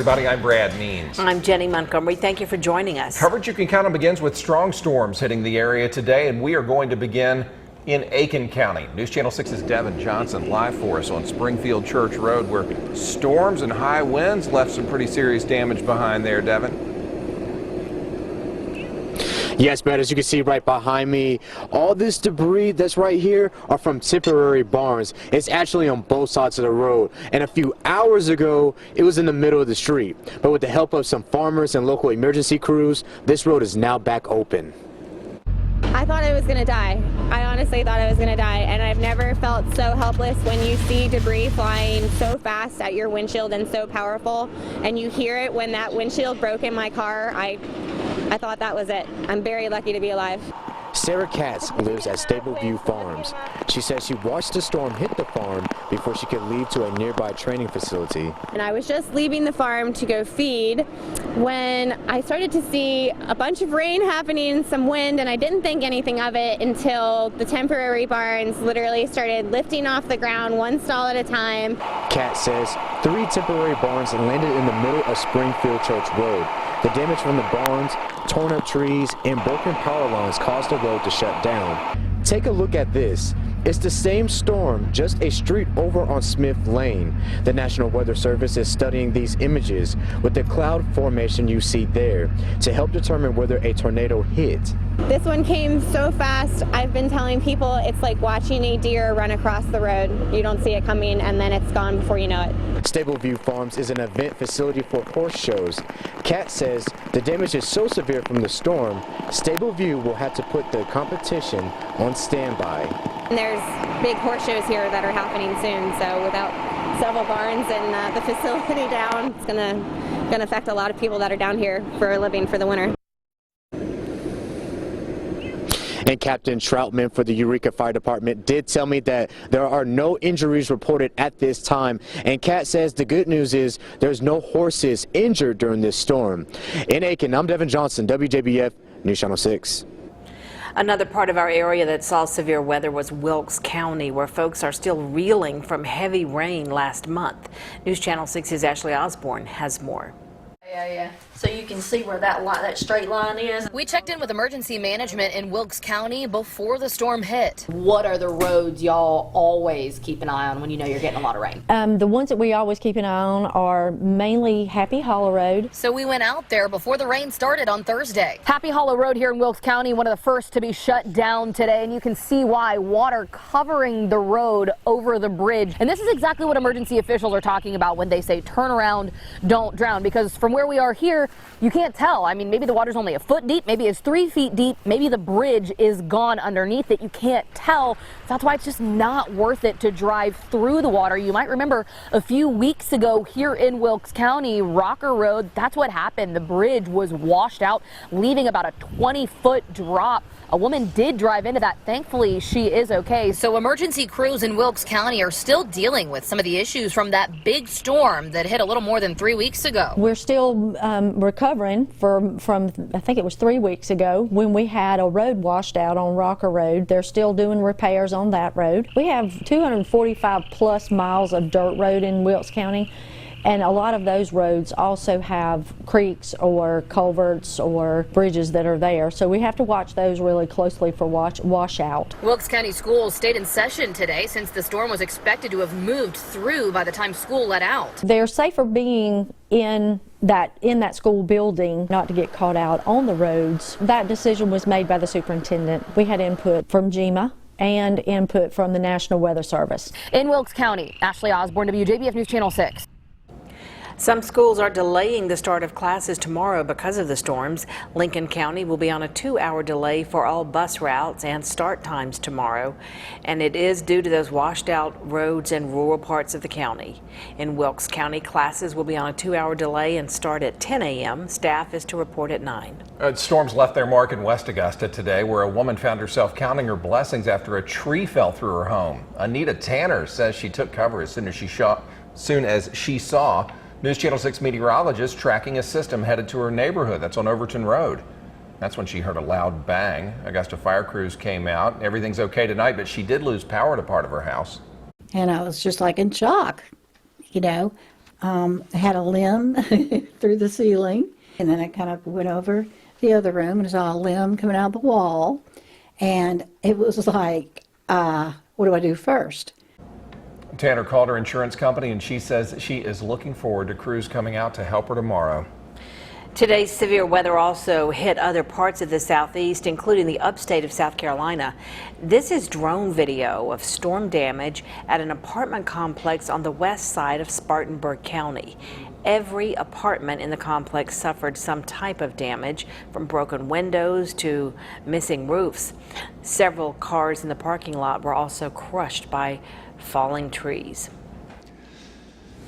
everybody. I'm Brad Means. I'm Jenny Montgomery. Thank you for joining us. Coverage you can count on begins with strong storms hitting the area today, and we are going to begin in Aiken County. News Channel 6's Devin Johnson live for us on Springfield Church Road, where storms and high winds left some pretty serious damage behind there, Devin. Yes, Brad, as you can see right behind me, all this debris that's right here are from temporary barns. It's actually on both sides of the road. And a few hours ago, it was in the middle of the street. But with the help of some farmers and local emergency crews, this road is now back open. I thought I was going to die. I honestly thought I was going to die, and I've never felt so helpless when you see debris flying so fast at your windshield and so powerful, and you hear it when that windshield broke in my car. I thought that was it. I'm very lucky to be alive. Sarah Katz lives at Stable View Farms. She says she watched the storm hit the farm before she could leave to a nearby training facility. And I was just leaving the farm to go feed when I started to see a bunch of rain happening, some wind, and I didn't think anything of it until the temporary barns literally started lifting off the ground one stall at a time. Katz says 3 temporary barns landed in the middle of Springfield Church Road. The damage from the barns, torn up trees, and broken power lines caused the road to shut down. Take a look at this. It's the same storm, just a street over on Smith Lane. The National Weather Service is studying these images with the cloud formation you see there to help determine whether a tornado hit. This one came so fast. I've been telling people it's like watching a deer run across the road. You don't see it coming, and then it's gone before you know it. Stable View Farms is an event facility for horse shows. Kat says the damage is so severe from the storm, Stable View will have to put the competition on standby. And there's big horse shows here that are happening soon, so without several barns and the facility down, it's gonna affect a lot of people that are down here for a living for the winter. And Captain Troutman for the Eureka Fire Department did tell me that there are no injuries reported at this time. And Kat says the good news is there's no horses injured during this storm. In Aiken, I'm Devin Johnson, WJBF, News Channel 6. Another part of our area that saw severe weather was Wilkes County, where folks are still reeling from heavy rain last month. News Channel 6's Ashley Osborne has more. Yeah. So you can see where that straight line is. We checked in with emergency management in Wilkes County before the storm hit. What are the roads y'all always keep an eye on when you know you're getting a lot of rain? The ones that we always keep an eye on are mainly Happy Hollow Road. So we went out there before the rain started on Thursday. Happy Hollow Road here in Wilkes County, one of the first to be shut down today, and you can see why. Water covering the road over the bridge. And this is exactly what emergency officials are talking about when they say turn around, don't drown, because from where we are here, you can't tell. I mean, maybe the water's only a foot deep, maybe it's 3 feet deep, maybe the bridge is gone underneath it. You can't tell. That's why it's just not worth it to drive through the water. You might remember a few weeks ago here in Wilkes County, Rocker Road, that's what happened. The bridge was washed out, leaving about a 20-foot drop. A woman did drive into that. Thankfully, she is okay. So emergency crews in Wilkes County are still dealing with some of the issues from that big storm that hit a little more than 3 weeks ago. We're still recovering from I think it was 3 weeks ago when we had a road washed out on Rocker Road. They're still doing repairs on that road. We have 245 plus miles of dirt road in Wilkes County. And a lot of those roads also have creeks or culverts or bridges that are there. So we have to watch those really closely for washout. Wilkes County schools stayed in session today since the storm was expected to have moved through by the time school let out. They're safer being in that school building, not to get caught out on the roads. That decision was made by the superintendent. We had input from GEMA and input from the National Weather Service. In Wilkes County, Ashley Osborne, WJBF News Channel 6. Some schools are delaying the start of classes tomorrow because of the storms. Lincoln County will be on a 2-hour delay for all bus routes and start times tomorrow, and it is due to those washed out roads in rural parts of the county. In Wilkes County, classes will be on a 2-hour delay and start at 10 a.m. Staff is to report at 9. Storms left their mark in West Augusta today, where a woman found herself counting her blessings after a tree fell through her home. Anita Tanner says she took cover as soon as she saw News Channel 6 meteorologist tracking a system headed to her neighborhood. That's on Overton Road. That's when she heard a loud bang. Augusta fire crews came out. Everything's okay tonight, but she did lose power to part of her house. And I was just like in shock. You know, had a limb through the ceiling. And then I kind of went over the other room and saw a limb coming out of the wall. And it was like, what do I do first? Tanner called her insurance company and she says she is looking forward to crews coming out to help her tomorrow. Today's severe weather also hit other parts of the southeast, including the upstate of South Carolina. This is drone video of storm damage at an apartment complex on the west side of Spartanburg County. Every apartment in the complex suffered some type of damage, from broken windows to missing roofs. Several cars in the parking lot were also crushed by falling trees.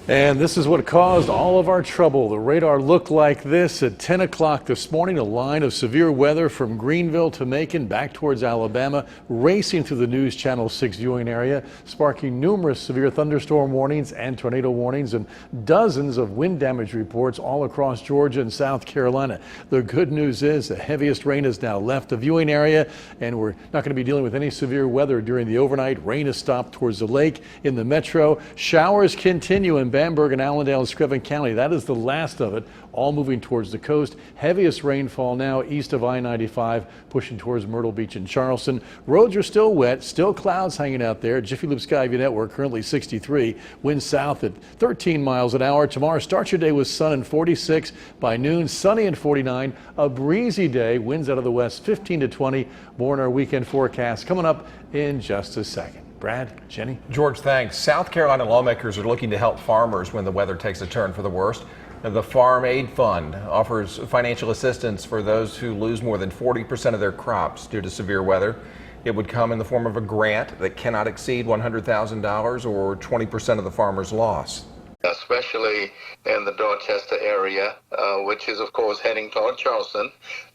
And this is what caused all of our trouble. The radar looked like this at 10 o'clock this morning. A line of severe weather from Greenville to Macon back towards Alabama, racing through the News Channel 6 viewing area, sparking numerous severe thunderstorm warnings and tornado warnings and dozens of wind damage reports all across Georgia and South Carolina. The good news is the heaviest rain has now left the viewing area, and we're not going to be dealing with any severe weather during the overnight. Rain has stopped towards the lake in the metro. Showers continue in Bamberg and Allendale and Scriven County. That is the last of it, all moving towards the coast. Heaviest rainfall now east of I-95, pushing towards Myrtle Beach and Charleston. Roads are still wet, still clouds hanging out there. Jiffy Lube Skyview Network currently 63, winds south at 13 miles an hour. Tomorrow starts your day with sun and 46. By noon, sunny and 49. A breezy day, winds out of the west 15 to 20. More in our weekend forecast coming up in just a second. Brad, Jenny. George, thanks. South Carolina lawmakers are looking to help farmers when the weather takes a turn for the worst. The Farm Aid Fund offers financial assistance for those who lose more than 40% of their crops due to severe weather. It would come in the form of a grant that cannot exceed $100,000 or 20% of the farmer's loss. Especially in the Dorchester area, which is, of course, heading toward Charleston,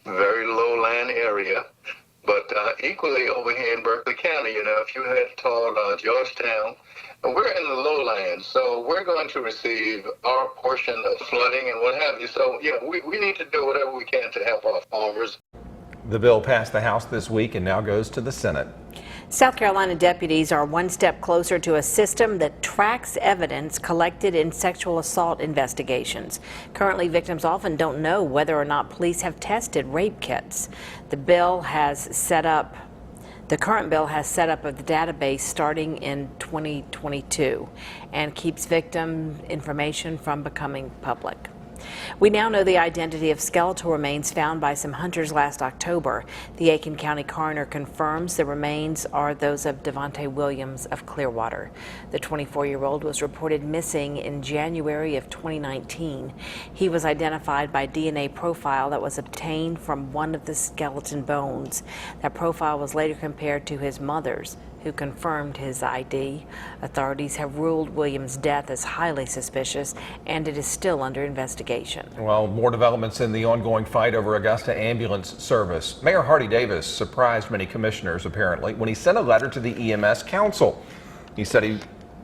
very lowland area. But equally over here in Berkeley County, if you head toward Georgetown, we're in the lowlands, so we're going to receive our portion of flooding and what have you. So, we need to do whatever we can to help our farmers. The bill passed the House this week and now goes to the Senate. South Carolina deputies are one step closer to a system that tracks evidence collected in sexual assault investigations. Currently, victims often don't know whether or not police have tested rape kits. The current bill has set up of the database starting in 2022 and keeps victim information from becoming public. We now know the identity of skeletal remains found by some hunters last October. The Aiken County coroner confirms the remains are those of Devontae Williams of Clearwater. The 24-year-old was reported missing in January of 2019. He was identified by DNA profile that was obtained from one of the skeleton bones. That profile was later compared to his mother's, who confirmed his ID. Authorities have ruled Williams' death as highly suspicious, and it is still under investigation. Well, more developments in the ongoing fight over Augusta ambulance service. Mayor Hardy Davis surprised many commissioners, apparently, when he sent a letter to the EMS Council. He said he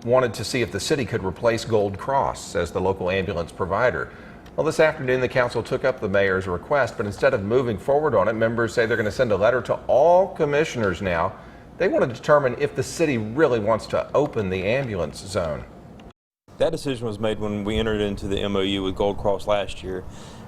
wanted to see if the city could replace Gold Cross as the local ambulance provider. Well, this afternoon, the council took up the mayor's request, but instead of moving forward on it, members say they're going to send a letter to all commissioners now. They want to determine if the city really wants to open the ambulance zone. That decision was made when we entered into the MOU with Gold Cross last year.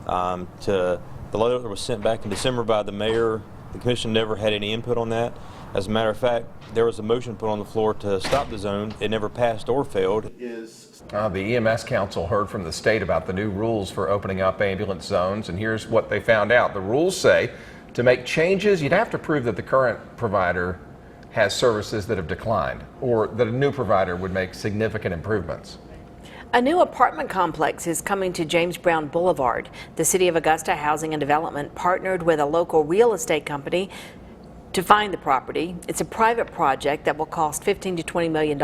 The letter was sent back in December by the mayor. The commission never had any input on that. As a matter of fact, there was a motion put on the floor to stop the zone. It never passed or failed. The EMS Council heard from the state about the new rules for opening up ambulance zones, and here's what they found out. The rules say to make changes, you'd have to prove that the current provider has services that have declined, or that a new provider would make significant improvements. A new apartment complex is coming to James Brown Boulevard. The City of Augusta Housing and Development partnered with a local real estate company to find the property. It's a private project that will cost $15 to $20 million.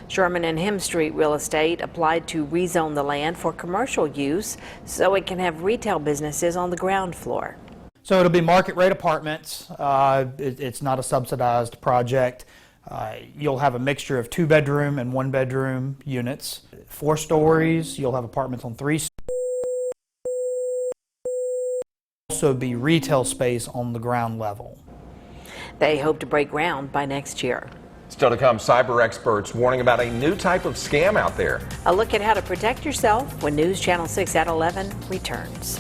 Sherman and Him Street Real Estate applied to rezone the land for commercial use so it can have retail businesses on the ground floor. So it'll be market rate apartments. It's not a subsidized project. You'll have a mixture of 2-bedroom and 1-bedroom units. 4 stories, you'll have apartments on 3 stories. Also be retail space on the ground level. They hope to break ground by next year. Still to come, cyber experts warning about a new type of scam out there. A look at how to protect yourself when News Channel 6 at 11 returns.